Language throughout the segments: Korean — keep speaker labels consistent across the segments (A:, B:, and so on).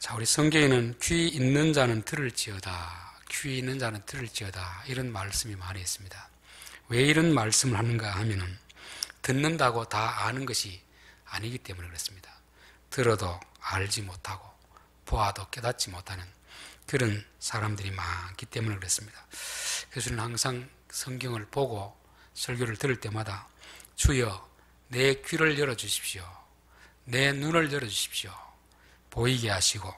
A: 자, 우리 성경에는 귀 있는 자는 들을지어다, 귀 있는 자는 들을지어다, 이런 말씀이 많이 있습니다. 왜 이런 말씀을 하는가 하면은 듣는다고 다 아는 것이 아니기 때문에 그렇습니다. 들어도 알지 못하고 보아도 깨닫지 못하는 그런 사람들이 많기 때문에 그렇습니다. 그래서 저는 항상 성경을 보고 설교를 들을 때마다 주여 내 귀를 열어주십시오, 내 눈을 열어주십시오, 보이게 하시고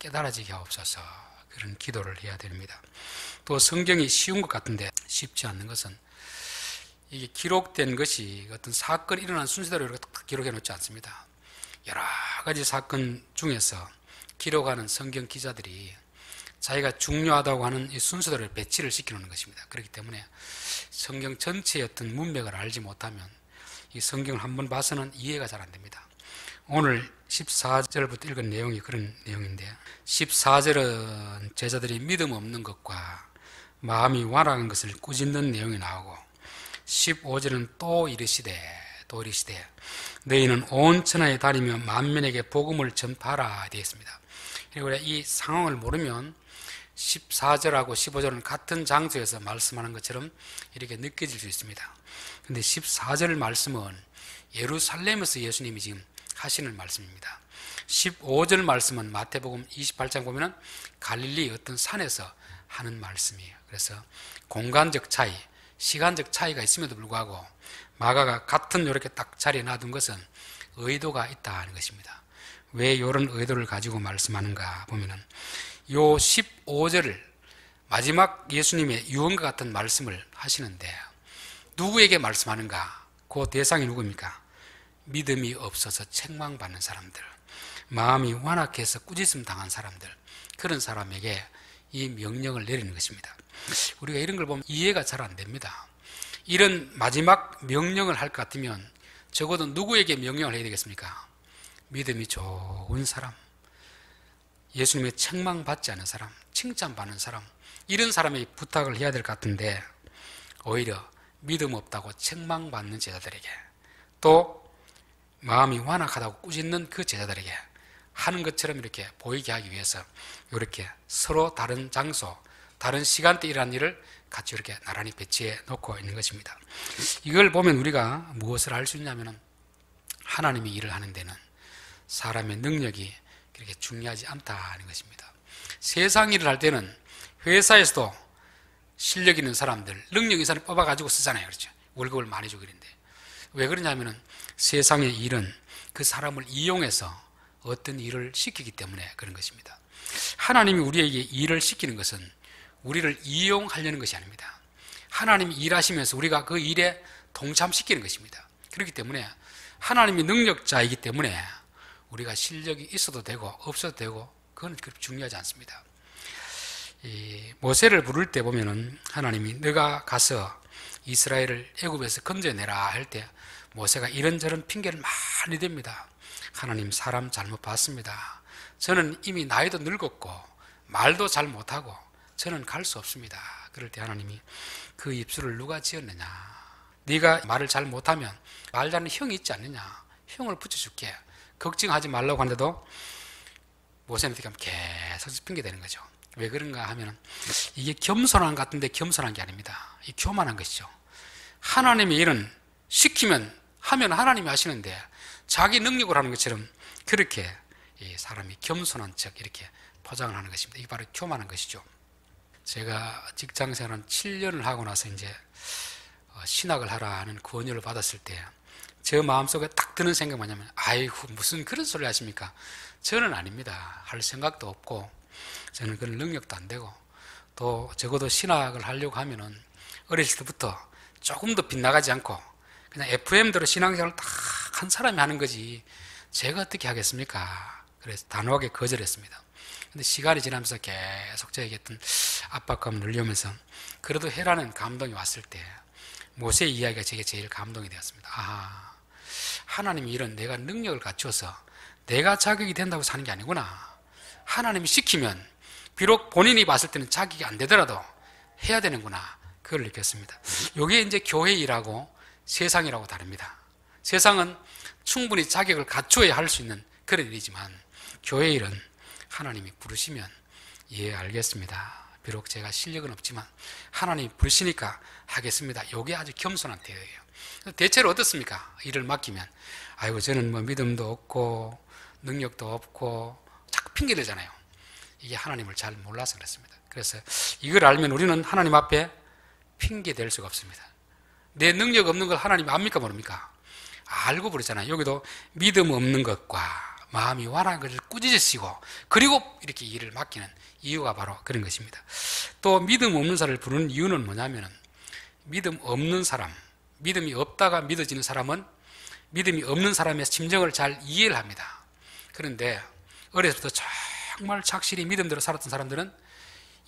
A: 깨달아지게 하옵소서, 그런 기도를 해야 됩니다. 또 성경이 쉬운 것 같은데 쉽지 않는 것은 이게 기록된 것이 어떤 사건이 일어난 순서대로 이렇게 기록해 놓지 않습니다. 여러 가지 사건 중에서 기록하는 성경 기자들이 자기가 중요하다고 하는 이 순서대로 배치를 시켜놓는 것입니다. 그렇기 때문에 성경 전체의 어떤 문맥을 알지 못하면 이 성경을 한번 봐서는 이해가 잘 안 됩니다. 오늘 14절부터 읽은 내용이 그런 내용인데, 14절은 제자들이 믿음 없는 것과 마음이 완악한 것을 꾸짖는 내용이 나오고, 15절은 또 이르시되 너희는 온 천하에 다니며 만민에게 복음을 전파하라 되어 있습니다. 그리고 이 상황을 모르면 14절하고 15절은 같은 장소에서 말씀하는 것처럼 이렇게 느껴질 수 있습니다. 그런데 14절 말씀은 예루살렘에서 예수님이 지금 하시는 말씀입니다. 15절 말씀은 마태복음 28장 보면 갈릴리 어떤 산에서 하는 말씀이에요. 그래서 공간적 차이, 시간적 차이가 있음에도 불구하고 마가가 같은 이렇게 딱 자리에 놔둔 것은 의도가 있다는 것입니다. 왜 이런 의도를 가지고 말씀하는가 보면은 요 15절을 마지막 예수님의 유언과 같은 말씀을 하시는데 누구에게 말씀하는가? 그 대상이 누구입니까? 믿음이 없어서 책망받는 사람들, 마음이 완악해서 꾸짖음 당한 사람들, 그런 사람에게 이 명령을 내리는 것입니다. 우리가 이런 걸 보면 이해가 잘 안 됩니다. 이런 마지막 명령을 할 것 같으면 적어도 누구에게 명령을 해야 되겠습니까? 믿음이 좋은 사람, 예수님의 책망받지 않은 사람, 칭찬받는 사람, 이런 사람에게 부탁을 해야 될 것 같은데 오히려 믿음 없다고 책망받는 제자들에게, 또 마음이 완악하다고 꾸짖는 그 제자들에게 하는 것처럼 이렇게 보이게 하기 위해서 이렇게 서로 다른 장소, 다른 시간대에 일어난 일을 같이 이렇게 나란히 배치해 놓고 있는 것입니다. 이걸 보면 우리가 무엇을 알 수 있냐면 하나님이 일을 하는 데는 사람의 능력이 그렇게 중요하지 않다는 것입니다. 세상 일을 할 때는 회사에서도 실력 있는 사람들, 능력 있는 사람 뽑아가지고 쓰잖아요. 그렇죠? 월급을 많이 주고 그런데 왜 그러냐면 세상의 일은 그 사람을 이용해서 어떤 일을 시키기 때문에 그런 것입니다. 하나님이 우리에게 일을 시키는 것은 우리를 이용하려는 것이 아닙니다. 하나님이 일하시면서 우리가 그 일에 동참시키는 것입니다. 그렇기 때문에 하나님이 능력자이기 때문에 우리가 실력이 있어도 되고 없어도 되고 그건 그렇게 중요하지 않습니다. 이 모세를 부를 때 보면은 하나님이 너가 가서 이스라엘을 애굽에서 건져내라 할 때 모세가 이런저런 핑계를 많이 댑니다. 하나님, 사람 잘못 봤습니다. 저는 이미 나이도 늙었고 말도 잘 못하고 저는 갈 수 없습니다. 그럴 때 하나님이 그 입술을 누가 지었느냐, 네가 말을 잘 못하면 말 잘하는 형이 있지 않느냐, 형을 붙여줄게, 걱정하지 말라고 하는데도 모세는 어떻게 하면 계속 핑계대는 거죠. 왜 그런가 하면 이게 겸손한 것 같은데 겸손한 게 아닙니다. 이 교만한 것이죠. 하나님의 일은 시키면 하면 하나님이 하시는데 자기 능력으로 하는 것처럼 그렇게 이 사람이 겸손한 척 이렇게 포장을 하는 것입니다. 이게 바로 교만한 것이죠. 제가 직장생활 한 7년을 하고 나서 이제 신학을 하라는 권유를 받았을 때 제 마음속에 딱 드는 생각이 뭐냐면 아이고 무슨 그런 소리 하십니까? 저는 아닙니다. 할 생각도 없고 저는 그런 능력도 안 되고 또 적어도 신학을 하려고 하면은 어렸을 때부터 조금 더 빗나가지 않고 그냥 FM대로 신앙생활을 딱 한 사람이 하는 거지 제가 어떻게 하겠습니까? 그래서 단호하게 거절했습니다. 근데 시간이 지나면서 계속 저에게 어떤 압박감을 늘려오면서 그래도 해라는 감동이 왔을 때 모세의 이야기가 제게 제일 감동이 되었습니다. 아, 하나님이 이런 내가 능력을 갖추어서 내가 자격이 된다고 사는 게 아니구나. 하나님이 시키면 비록 본인이 봤을 때는 자격이 안 되더라도 해야 되는구나. 그걸 느꼈습니다. 이게 이제 교회 일하고 세상이라고 다릅니다. 세상은 충분히 자격을 갖추어야 할 수 있는 그런 일이지만 교회 일은 하나님이 부르시면 예, 알겠습니다. 비록 제가 실력은 없지만 하나님이 부르시니까 하겠습니다. 이게 아주 겸손한 태도예요. 대체로 어떻습니까? 일을 맡기면 아이고 저는 뭐 믿음도 없고 능력도 없고 자꾸 핑계대잖아요. 이게 하나님을 잘 몰라서 그렇습니다. 그래서 이걸 알면 우리는 하나님 앞에 핑계댈 수가 없습니다. 내 능력 없는 걸 하나님 압니까 모릅니까? 알고 부르잖아요. 여기도 믿음 없는 것과 마음이 완한 것을 꾸짖으시고 그리고 이렇게 일을 맡기는 이유가 바로 그런 것입니다. 또 믿음 없는 사람을 부르는 이유는 뭐냐면 믿음 없는 사람, 믿음이 없다가 믿어지는 사람은 믿음이 없는 사람의 심정을 잘 이해를 합니다. 그런데 어려서부터 정말 착실히 믿음대로 살았던 사람들은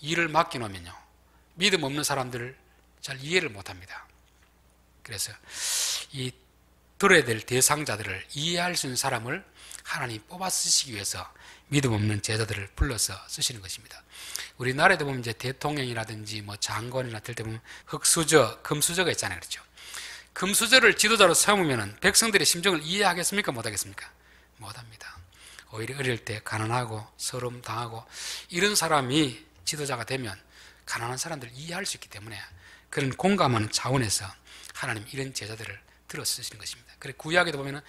A: 일을 맡겨놓으면요 믿음 없는 사람들을 잘 이해를 못합니다. 그래서 이 들어야 될 대상자들을 이해할 수 있는 사람을 하나님 뽑아 쓰시기 위해서 믿음 없는 제자들을 불러서 쓰시는 것입니다. 우리나라에도 보면 이제 대통령이라든지 뭐 장관이나 될 때 보면 흑수저, 금수저가 있잖아요. 그렇죠? 금수저를 지도자로 세우면 백성들의 심정을 이해하겠습니까? 못하겠습니까? 못합니다. 오히려 어릴 때 가난하고 서름 당하고 이런 사람이 지도자가 되면 가난한 사람들을 이해할 수 있기 때문에 그런 공감하는 차원에서 하나님 이런 제자들을 들어 쓰시는 것입니다. 그래서 구약에도 보면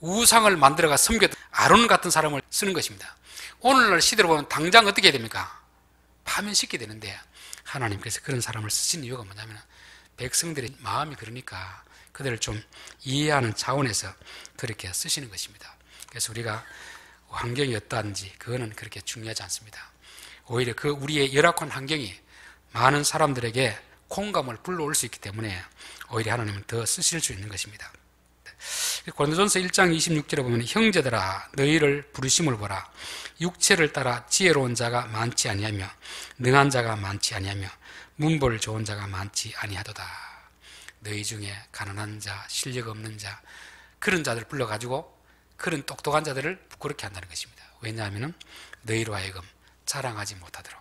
A: 우상을 만들어가 섬겼던 아론 같은 사람을 쓰는 것입니다. 오늘날 시대로 보면 당장 어떻게 해야 됩니까? 파면시켜야 되는데 하나님께서 그런 사람을 쓰신 이유가 뭐냐면 백성들의 마음이 그러니까 그들을 좀 이해하는 차원에서 그렇게 쓰시는 것입니다. 그래서 우리가 환경이 어떠한지 그거는 그렇게 중요하지 않습니다. 오히려 그 우리의 열악한 환경이 많은 사람들에게 공감을 불러올 수 있기 때문에 오히려 하나님은 더 쓰실 수 있는 것입니다. 고린도전서 1장 26절에 보면 형제들아 너희를 부르심을 보라 육체를 따라 지혜로운 자가 많지 아니하며 능한 자가 많지 아니하며 문벌 좋은 자가 많지 아니하도다. 너희 중에 가난한 자, 실력 없는 자 그런 자들 불러가지고 그런 똑똑한 자들을 부끄럽게 한다는 것입니다. 왜냐하면 너희로 하여금 자랑하지 못하도록.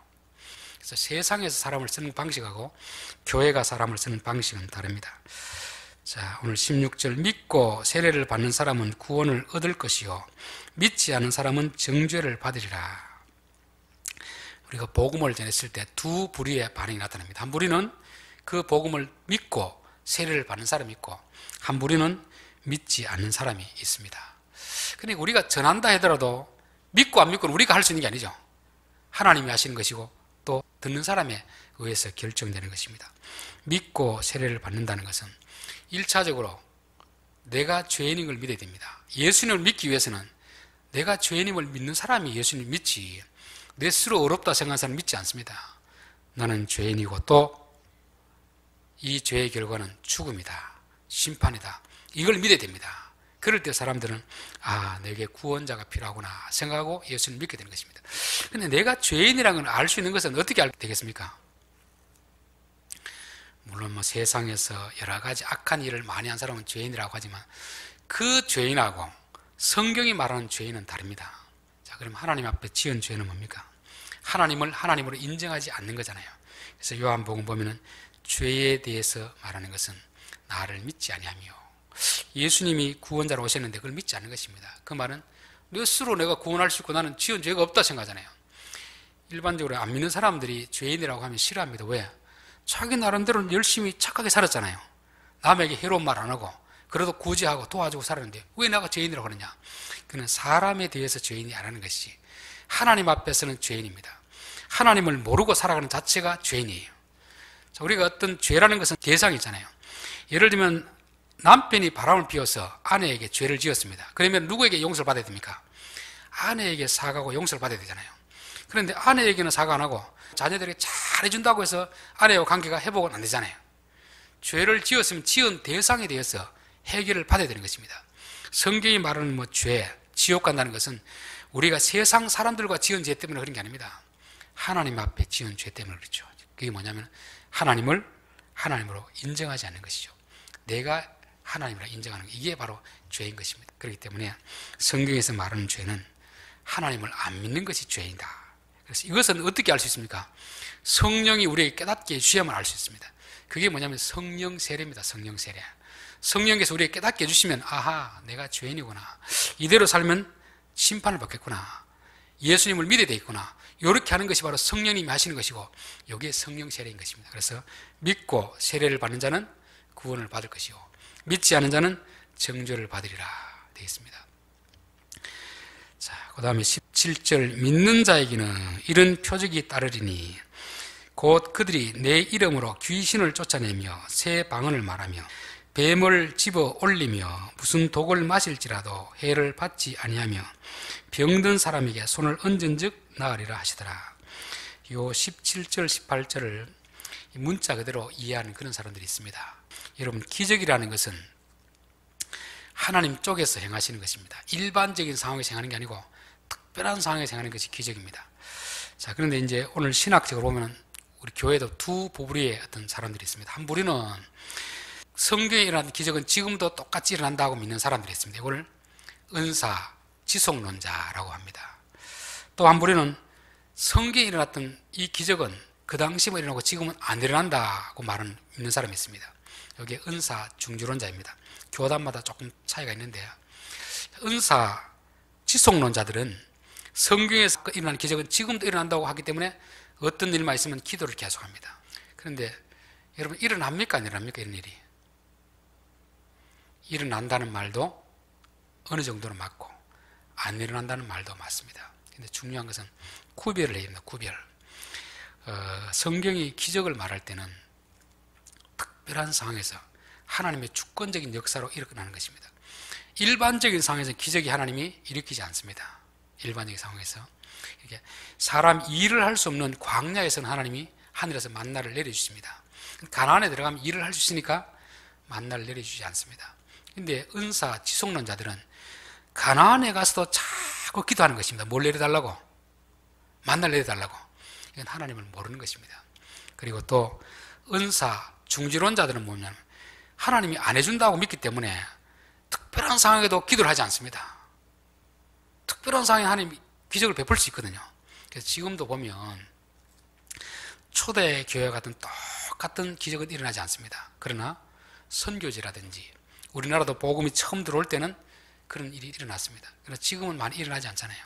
A: 그래서 세상에서 사람을 쓰는 방식하고 교회가 사람을 쓰는 방식은 다릅니다. 자, 오늘 16절 믿고 세례를 받는 사람은 구원을 얻을 것이요 믿지 않은 사람은 정죄를 받으리라. 우리가 복음을 전했을 때 두 부류의 반응이 나타납니다. 한 부류는 그 복음을 믿고 세례를 받는 사람이 있고 한 부류는 믿지 않는 사람이 있습니다. 그러니까 우리가 전한다 하더라도 믿고 안 믿고는 우리가 할 수 있는 게 아니죠. 하나님이 하시는 것이고 또 듣는 사람에 의해서 결정되는 것입니다. 믿고 세례를 받는다는 것은 1차적으로 내가 죄인인 걸 믿어야 됩니다. 예수님을 믿기 위해서는 내가 죄인임을 믿는 사람이 예수님을 믿지 내 스스로 어렵다 생각하는 사람은 믿지 않습니다. 나는 죄인이고 또 이 죄의 결과는 죽음이다. 심판이다. 이걸 믿어야 됩니다. 그럴 때 사람들은 아, 내게 구원자가 필요하구나 생각하고 예수님을 믿게 되는 것입니다. 그런데 내가 죄인이라는 걸 알 수 있는 것은 어떻게 알게 되겠습니까? 물론 뭐 세상에서 여러 가지 악한 일을 많이 한 사람은 죄인이라고 하지만 그 죄인하고 성경이 말하는 죄인은 다릅니다. 자, 그럼 하나님 앞에 지은 죄는 뭡니까? 하나님을 하나님으로 인정하지 않는 거잖아요. 그래서 요한복음 보면은 죄에 대해서 말하는 것은 나를 믿지 아니하며 예수님이 구원자로 오셨는데 그걸 믿지 않는 것입니다. 그 말은 내 스스로 내가 구원할 수 있고 나는 지은 죄가 없다 생각하잖아요. 일반적으로 안 믿는 사람들이 죄인이라고 하면 싫어합니다. 왜? 자기 나름대로 열심히 착하게 살았잖아요. 남에게 해로운 말 안 하고 그래도 구제하고 도와주고 살았는데 왜 내가 죄인이라고 하느냐? 그는 사람에 대해서 죄인이 아니라는 것이 하나님 앞에서는 죄인입니다. 하나님을 모르고 살아가는 자체가 죄인이에요. 자, 우리가 어떤 죄라는 것은 대상이 있잖아요. 예를 들면 남편이 바람을 피워서 아내에게 죄를 지었습니다. 그러면 누구에게 용서를 받아야 됩니까? 아내에게 사과하고 용서를 받아야 되잖아요. 그런데 아내에게는 사과 안 하고 자녀들에게 잘해준다고 해서 아내와 관계가 회복은 안 되잖아요. 죄를 지었으면 지은 대상에 대해서 해결을 받아야 되는 것입니다. 성경이 말하는 뭐 죄, 지옥 간다는 것은 우리가 세상 사람들과 지은 죄 때문에 그런 게 아닙니다. 하나님 앞에 지은 죄 때문에 그렇죠. 그게 뭐냐면 하나님을 하나님으로 인정하지 않는 것이죠. 내가 하나님으로 인정하는 것, 이게 바로 죄인 것입니다. 그렇기 때문에 성경에서 말하는 죄는 하나님을 안 믿는 것이 죄이다. 그래서 이것은 어떻게 알 수 있습니까? 성령이 우리에게 깨닫게 해주셔야만 알 수 있습니다. 그게 뭐냐면 성령 세례입니다. 성령 세례. 성령께서 우리에게 깨닫게 해주시면 아하, 내가 죄인이구나. 이대로 살면 심판을 받겠구나. 예수님을 믿어야 되겠구나. 이렇게 하는 것이 바로 성령님이 하시는 것이고, 이게 성령 세례인 것입니다. 그래서 믿고 세례를 받는 자는 구원을 받을 것이요, 믿지 않은 자는 정죄를 받으리라 되어 있습니다. 자, 그 다음에 17절, 믿는 자에게는 이런 표적이 따르리니 곧 그들이 내 이름으로 귀신을 쫓아내며 새 방언을 말하며 뱀을 집어 올리며 무슨 독을 마실지라도 해를 받지 아니하며 병든 사람에게 손을 얹은 즉 나으리라 하시더라. 요 17절 18절을 문자 그대로 이해하는 그런 사람들이 있습니다. 여러분, 기적이라는 것은 하나님 쪽에서 행하시는 것입니다. 일반적인 상황에서 행하는 게 아니고 특별한 상황에서 행하는 것이 기적입니다. 자, 그런데 이제 오늘 신학적으로 보면 우리 교회도 두 부류의 어떤 사람들이 있습니다. 한 부류는 성경에 일어난 기적은 지금도 똑같이 일어난다고 믿는 사람들이 있습니다. 이걸 은사, 지속론자라고 합니다. 또 한 부류는 성경에 일어났던 이 기적은 그 당시에 일어나고 지금은 안 일어난다고 믿는 사람이 있습니다. 여기에 은사, 중주론자입니다. 교단마다 조금 차이가 있는데요. 은사, 지속론자들은 성경에서 일어난 기적은 지금도 일어난다고 하기 때문에 어떤 일만 있으면 기도를 계속합니다. 그런데 여러분, 일어납니까 안 일어납니까? 이런 일이 일어난다는 말도 어느 정도는 맞고 안 일어난다는 말도 맞습니다. 근데 중요한 것은 구별을 해야 됩니다. 구별. 성경이 기적을 말할 때는 특별한 상황에서 하나님의 주권적인 역사로 일어나는 것입니다. 일반적인 상황에서 기적이 하나님이 일으키지 않습니다. 일반적인 상황에서 이렇게 사람 일을 할 수 없는 광야에서는 하나님이 하늘에서 만나를 내려주십니다. 가나안에 들어가면 일을 할 수 있으니까 만나를 내려주지 않습니다. 근데 은사, 지속론자들은 가나안에 가서도 자꾸 기도하는 것입니다. 뭘 내려달라고? 만나를 내려달라고. 이건 하나님을 모르는 것입니다. 그리고 또 은사, 중지론자들은 뭐냐면 하나님이 안 해준다고 믿기 때문에 특별한 상황에도 기도를 하지 않습니다. 특별한 상황에 하나님이 기적을 베풀 수 있거든요. 그래서 지금도 보면 초대 교회 같은 똑같은 기적은 일어나지 않습니다. 그러나 선교지라든지 우리나라도 복음이 처음 들어올 때는 그런 일이 일어났습니다. 그러나 지금은 많이 일어나지 않잖아요.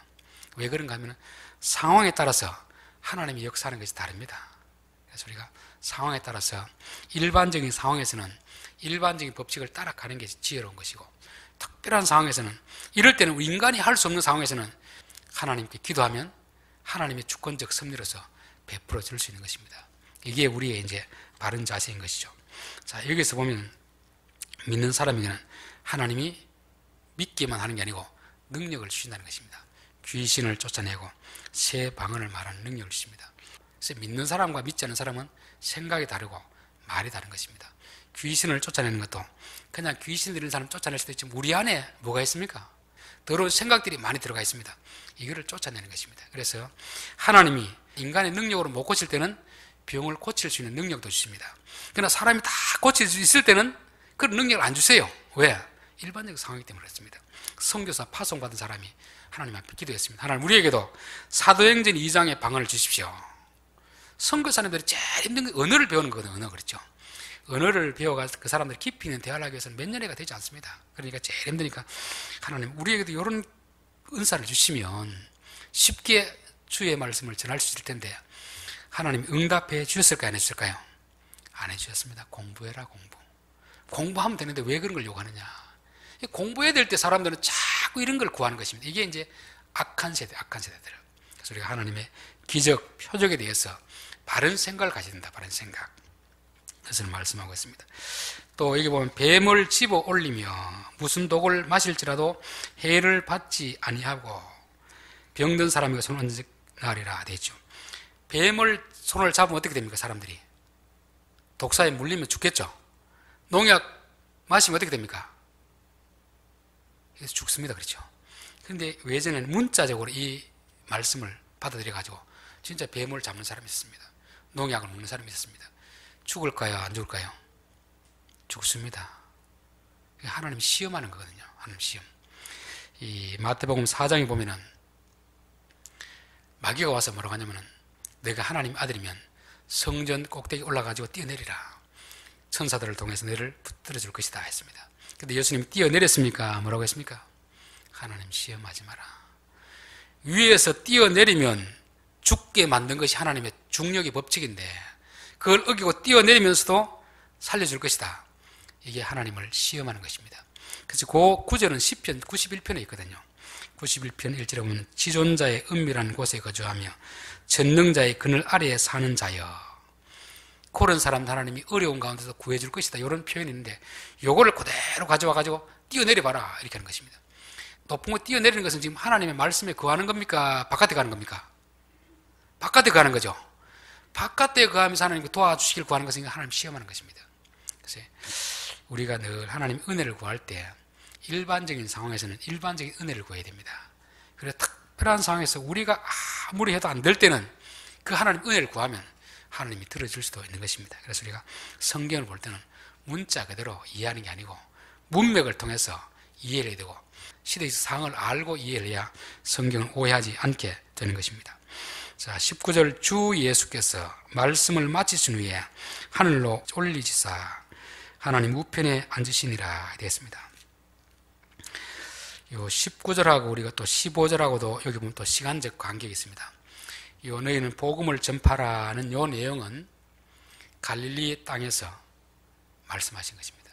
A: 왜 그런가 하면 상황에 따라서 하나님이 역사하는 것이 다릅니다. 그래서 우리가 상황에 따라서 일반적인 상황에서는 일반적인 법칙을 따라가는 게 지혜로운 것이고, 특별한 상황에서는, 이럴 때는 인간이 할 수 없는 상황에서는 하나님께 기도하면 하나님의 주권적 섭리로서 베풀어 줄 수 있는 것입니다. 이게 우리의 이제 바른 자세인 것이죠. 자, 여기서 보면 믿는 사람에게는 하나님이 믿기만 하는 게 아니고 능력을 주신다는 것입니다. 귀신을 쫓아내고 새 방언을 말하는 능력을 주십니다. 그래서 믿는 사람과 믿지 않는 사람은 생각이 다르고 말이 다른 것입니다. 귀신을 쫓아내는 것도 그냥 귀신 들린 사람 쫓아낼 수도 있지만 우리 안에 뭐가 있습니까? 더러운 생각들이 많이 들어가 있습니다. 이거를 쫓아내는 것입니다. 그래서 하나님이 인간의 능력으로 못 고칠 때는 병을 고칠 수 있는 능력도 주십니다. 그러나 사람이 다 고칠 수 있을 때는 그런 능력을 안 주세요. 왜? 일반적 상황이기 때문에 그렇습니다. 선교사 파송받은 사람이 하나님 앞에 기도했습니다. 하나님, 우리에게도 사도행전 2장의 방언을 주십시오. 선교사님들이 제일 힘든 게 언어를 배우는 거거든요. 언어, 그렇죠? 언어를 배워가지고 그 사람들 깊이 있는 대화를 하기 위해서는 몇 년이가 되지 않습니다. 그러니까 제일 힘드니까 하나님, 우리에게도 이런 은사를 주시면 쉽게 주의 말씀을 전할 수 있을 텐데 하나님 응답해 주셨을까요? 안 해주셨을까요? 안 해주셨습니다. 공부해라, 공부. 공부하면 되는데 왜 그런 걸 요구하느냐? 공부해야 될 때 사람들은 자꾸 이런 걸 구하는 것입니다. 이게 이제 악한 세대들. 그래서 우리가 하나님의 기적, 표적에 대해서 바른 생각을 가져야 된다. 바른 생각. 그것을 말씀하고 있습니다. 또 여기 보면 뱀을 집어 올리며 무슨 독을 마실지라도 해를 받지 아니하고 병든 사람에게 손을 얹은 나으리라 되죠. 뱀을 손을 잡으면 어떻게 됩니까? 사람들이 독사에 물리면 죽겠죠. 농약 마시면 어떻게 됩니까? 그래서 죽습니다. 그렇죠. 그런데 예전에는 문자적으로 이 말씀을 받아들여 가지고 진짜 뱀을 잡는 사람이 있었습니다. 농약을 먹는 사람이 있었습니다. 죽을까요? 안 죽을까요? 죽습니다. 하나님 시험하는 거거든요. 하나님 시험. 이 마태복음 4장에 보면은 마귀가 와서 뭐라고 하냐면은 내가 하나님 아들이면 성전 꼭대기 올라가지고 뛰어내리라. 천사들을 통해서 너를 붙들어 줄 것이다 했습니다. 근데 예수님이 뛰어내렸습니까? 뭐라고 했습니까? 하나님 시험하지 마라. 위에서 뛰어내리면 죽게 만든 것이 하나님의 중력의 법칙인데 그걸 어기고 뛰어내리면서도 살려줄 것이다. 이게 하나님을 시험하는 것입니다. 그래서 그 구절은 시편 91편에 있거든요. 91편 1절에 보면 지존자의 은밀한 곳에 거주하며 전능자의 그늘 아래에 사는 자여. 그런 사람 하나님이 어려운 가운데서 구해줄 것이다. 이런 표현이 있는데 요거를 그대로 가져와가지고 뛰어내려봐라 이렇게 하는 것입니다. 높은 곳 뛰어내리는 것은 지금 하나님의 말씀에 거하는 겁니까? 바깥에 가는 겁니까? 바깥에 가는 거죠. 바깥에 거하면서 하나님께 도와주시길 구하는 것은 하나님 시험하는 것입니다. 그래서 우리가 늘 하나님 은혜를 구할 때 일반적인 상황에서는 일반적인 은혜를 구해야 됩니다. 그래서 특별한 상황에서 우리가 아무리 해도 안 될 때는 그 하나님 은혜를 구하면 하나님이 들어줄 수도 있는 것입니다. 그래서 우리가 성경을 볼 때는 문자 그대로 이해하는 게 아니고 문맥을 통해서 이해를 해야 되고 시대의 상황을 알고 이해를 해야 성경을 오해하지 않게 되는 것입니다. 자, 19절 주 예수께서 말씀을 마치신 후에 하늘로 올리시사 하나님 우편에 앉으시니라 되었습니다. 요 19절하고 우리가 또 15절하고도 여기 보면 또 시간적 간격이 있습니다. 요 너희는 복음을 전파라는 요 내용은 갈릴리 땅에서 말씀하신 것입니다.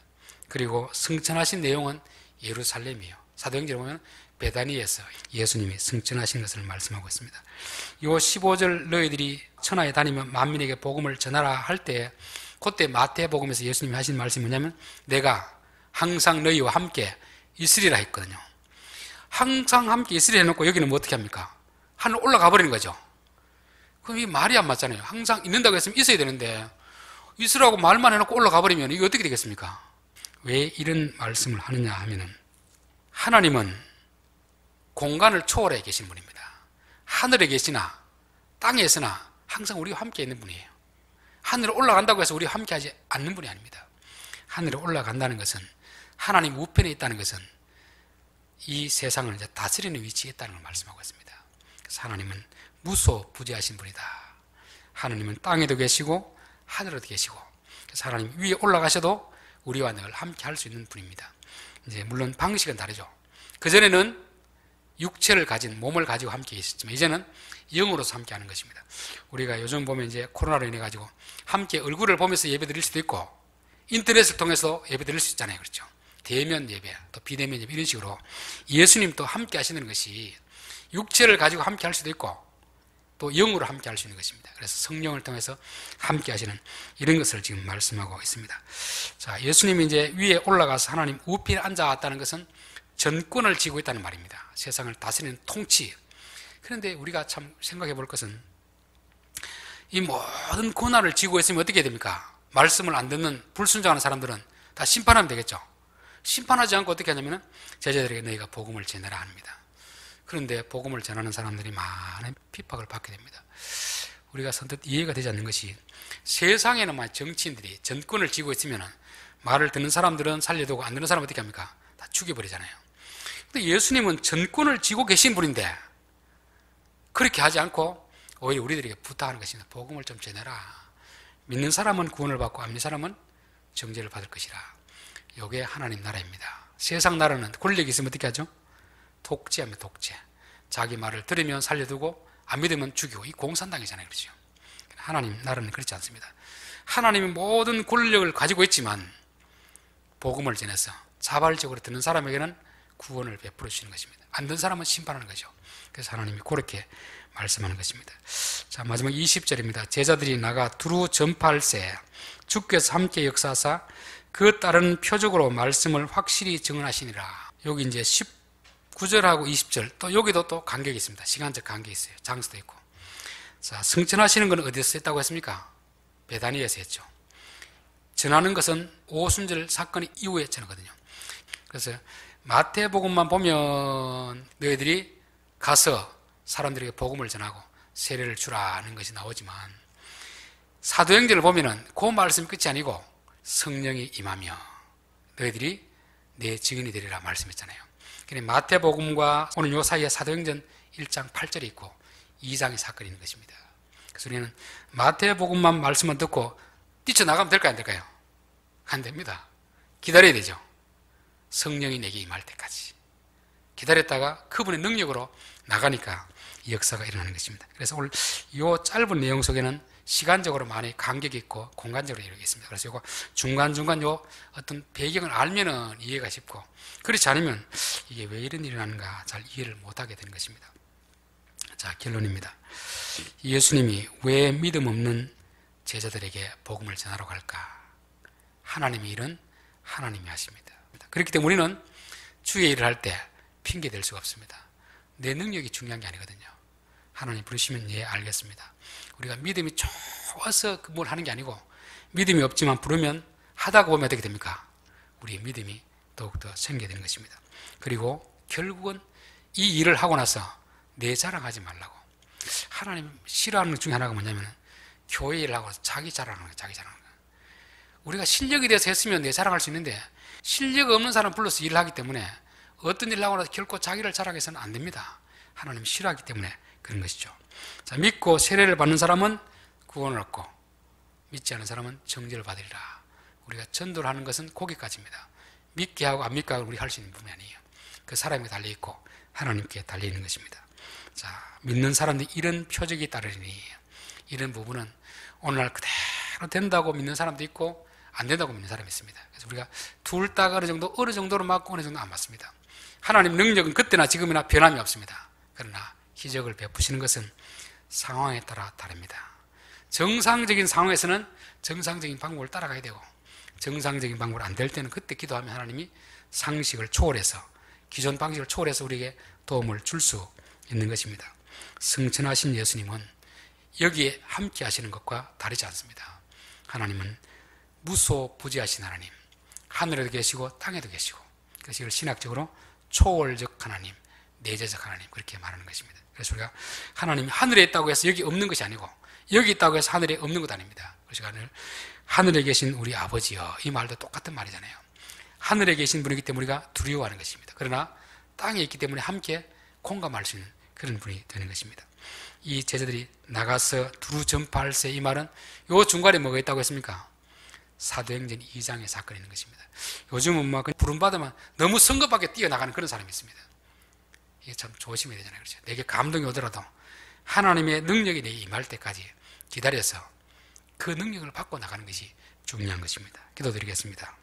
A: 그리고 승천하신 내용은 예루살렘이에요. 사도행전에 보면 베다니에서 예수님이 승천하신 것을 말씀하고 있습니다. 요 15절 너희들이 천하에 다니며 만민에게 복음을 전하라 할 때 그때 마태복음에서 예수님이 하신 말씀이 뭐냐면 내가 항상 너희와 함께 있으리라 했거든요. 항상 함께 있으리라 해놓고 여기는 뭐 어떻게 합니까? 하늘 올라가 버리는 거죠. 그럼 이 말이 안 맞잖아요. 항상 있는다고 했으면 있어야 되는데 있으라고 말만 해놓고 올라가 버리면 이게 어떻게 되겠습니까? 왜 이런 말씀을 하느냐 하면은 하나님은 공간을 초월해 계신 분입니다. 하늘에 계시나 땅에 있으나 항상 우리와 함께 있는 분이에요. 하늘에 올라간다고 해서 우리와 함께 하지 않는 분이 아닙니다. 하늘에 올라간다는 것은 하나님 우편에 있다는 것은 이 세상을 이제 다스리는 위치에 있다는 걸 말씀하고 있습니다. 그래서 하나님은 무소부재하신 분이다. 하나님은 땅에도 계시고 하늘에도 계시고 그래서 하나님 위에 올라가셔도 우리와 늘 함께 할 수 있는 분입니다. 이제 물론 방식은 다르죠. 그전에는 육체를 가진 몸을 가지고 함께 계셨지만 이제는 영으로서 함께 하는 것입니다. 우리가 요즘 보면 이제 코로나로 인해 가지고 함께 얼굴을 보면서 예배 드릴 수도 있고 인터넷을 통해서 예배 드릴 수 있잖아요. 그렇죠? 대면 예배, 또 비대면 예배 이런 식으로 예수님도 함께 하시는 것이 육체를 가지고 함께 할 수도 있고 또 영으로 함께 할 수 있는 것입니다. 그래서 성령을 통해서 함께 하시는 이런 것을 지금 말씀하고 있습니다. 자, 예수님이 이제 위에 올라가서 하나님 우편에 앉아왔다는 것은 전권을 쥐고 있다는 말입니다. 세상을 다스리는 통치. 그런데 우리가 참 생각해 볼 것은 이 모든 고난을 쥐고 있으면 어떻게 됩니까? 말씀을 안 듣는 불순종하는 사람들은 다 심판하면 되겠죠. 심판하지 않고 어떻게 하냐면 제자들에게 너희가 복음을 전하라 합니다. 그런데 복음을 전하는 사람들이 많은 핍박을 받게 됩니다. 우리가 선뜻 이해가 되지 않는 것이 세상에는 정치인들이 전권을 쥐고 있으면 말을 듣는 사람들은 살려두고 안 듣는 사람은 어떻게 합니까? 다 죽여버리잖아요. 근데 예수님은 전권을 쥐고 계신 분인데 그렇게 하지 않고 오히려 우리들에게 부탁하는 것입니다. 복음을 좀 전해라. 믿는 사람은 구원을 받고 안 믿는 사람은 정죄를 받을 것이라. 이게 하나님 나라입니다. 세상 나라는 권력이 있으면 어떻게 하죠? 독재하면 독재. 자기 말을 들으면 살려두고 안 믿으면 죽이고 이 공산당이잖아요. 그렇죠? 하나님 나라는 그렇지 않습니다. 하나님이 모든 권력을 가지고 있지만 복음을 전해서 자발적으로 듣는 사람에게는 구원을 베풀어 주시는 것입니다. 안 듣는 사람은 심판하는 거죠. 그래서 하나님이 그렇게 말씀하는 것입니다. 자, 마지막 20절입니다. 제자들이 나가 두루 전파할세 주께서 함께 역사하사 그 따른 표적으로 말씀을 확실히 증언하시니라. 여기 이제 19절하고 20절 또 여기도 또 간격이 있습니다. 시간적 간격이 있어요. 장소도 있고. 자, 승천하시는 건 어디서 했다고 했습니까? 베다니에서 했죠. 전하는 것은 오순절 사건이 이후에 전하거든요. 그래서 마태복음만 보면 너희들이 가서 사람들에게 복음을 전하고 세례를 주라는 것이 나오지만 사도행전을 보면은 그 말씀이 끝이 아니고 성령이 임하며 너희들이 내 증인이 되리라 말씀했잖아요. 그러니까 마태복음과 오늘 요 사이에 사도행전 1장 8절이 있고 2장의 사건이 있는 것입니다. 그래서 우리는 마태복음만 말씀만 듣고 뛰쳐나가면 될까요? 안 될까요? 안 됩니다. 기다려야 되죠. 성령이 내게 임할 때까지 기다렸다가 그분의 능력으로 나가니까 이 역사가 일어나는 것입니다. 그래서 오늘 이 짧은 내용 속에는 시간적으로 많이 간격이 있고 공간적으로 이루어져 있습니다. 그래서 이거 중간중간 요 어떤 배경을 알면은 이해가 쉽고, 그렇지 않으면 이게 왜 이런 일이 일어나는가 잘 이해를 못하게 되는 것입니다. 자, 결론입니다. 예수님이 왜 믿음 없는 제자들에게 복음을 전하러 갈까? 하나님의 일은 하나님이 하십니다. 그렇기 때문에 우리는 주의 일을 할 때 핑계 댈 수가 없습니다. 내 능력이 중요한 게 아니거든요. 하나님 부르시면 예, 알겠습니다. 우리가 믿음이 좋아서 뭘 하는 게 아니고, 믿음이 없지만 부르면 하다가 보면 어떻게 됩니까? 우리의 믿음이 더욱더 생겨되는 것입니다. 그리고 결국은 이 일을 하고 나서 내 자랑하지 말라고. 하나님 싫어하는 것 중에 하나가 뭐냐면 교회 일을 하고 자기 자랑하는 거예요. 자기 자랑하는 거예요. 우리가 실력이 돼서 했으면 내 자랑할 수 있는데, 실력 없는 사람 불러서 일을 하기 때문에 어떤 일을 하고 나서 결코 자기를 자랑해서는 안 됩니다. 하나님 싫어하기 때문에 그런 것이죠. 자, 믿고 세례를 받는 사람은 구원을 얻고 믿지 않는 사람은 정죄를 받으리라. 우리가 전도를 하는 것은 거기까지입니다. 믿게 하고 안 믿게 하고 우리 할 수 있는 부분이 아니에요. 그 사람에게 달려있고 하나님께 달려있는 것입니다. 자, 믿는 사람들이 이런 표적이 따르니, 이런 부분은 오늘날 그대로 된다고 믿는 사람도 있고 안 된다고 믿는 사람이 있습니다. 그래서 우리가 둘 다 어느 정도로 맞고 어느 정도 안 맞습니다. 하나님 능력은 그때나 지금이나 변함이 없습니다. 그러나 기적을 베푸시는 것은 상황에 따라 다릅니다. 정상적인 상황에서는 정상적인 방법을 따라가야 되고, 정상적인 방법을 안 될 때는 그때 기도하면 하나님이 상식을 초월해서, 기존 방식을 초월해서 우리에게 도움을 줄 수 있는 것입니다. 승천하신 예수님은 여기에 함께 하시는 것과 다르지 않습니다. 하나님은 무소부지하신 하나님, 하늘에도 계시고 땅에도 계시고, 그래서 이걸 신학적으로 초월적 하나님, 내재적 하나님, 그렇게 말하는 것입니다. 그래서 우리가 하나님이 하늘에 있다고 해서 여기 없는 것이 아니고, 여기 있다고 해서 하늘에 없는 것 아닙니다. 그래서 하늘에 계신 우리 아버지여, 이 말도 똑같은 말이잖아요. 하늘에 계신 분이기 때문에 우리가 두려워하는 것입니다. 그러나 땅에 있기 때문에 함께 공감할 수 있는 그런 분이 되는 것입니다. 이 제자들이 나가서 두루 전파할세, 이 말은 요 중간에 뭐가 있다고 했습니까? 사도행전 2장의 사건이 있는 것입니다. 요즘은 막 부름받으면 너무 성급하게 뛰어나가는 그런 사람이 있습니다. 이게 참 조심해야 되잖아요. 그렇죠? 내게 감동이 오더라도 하나님의 능력이 내게 임할 때까지 기다려서 그 능력을 받고 나가는 것이 중요한 것입니다. 기도드리겠습니다.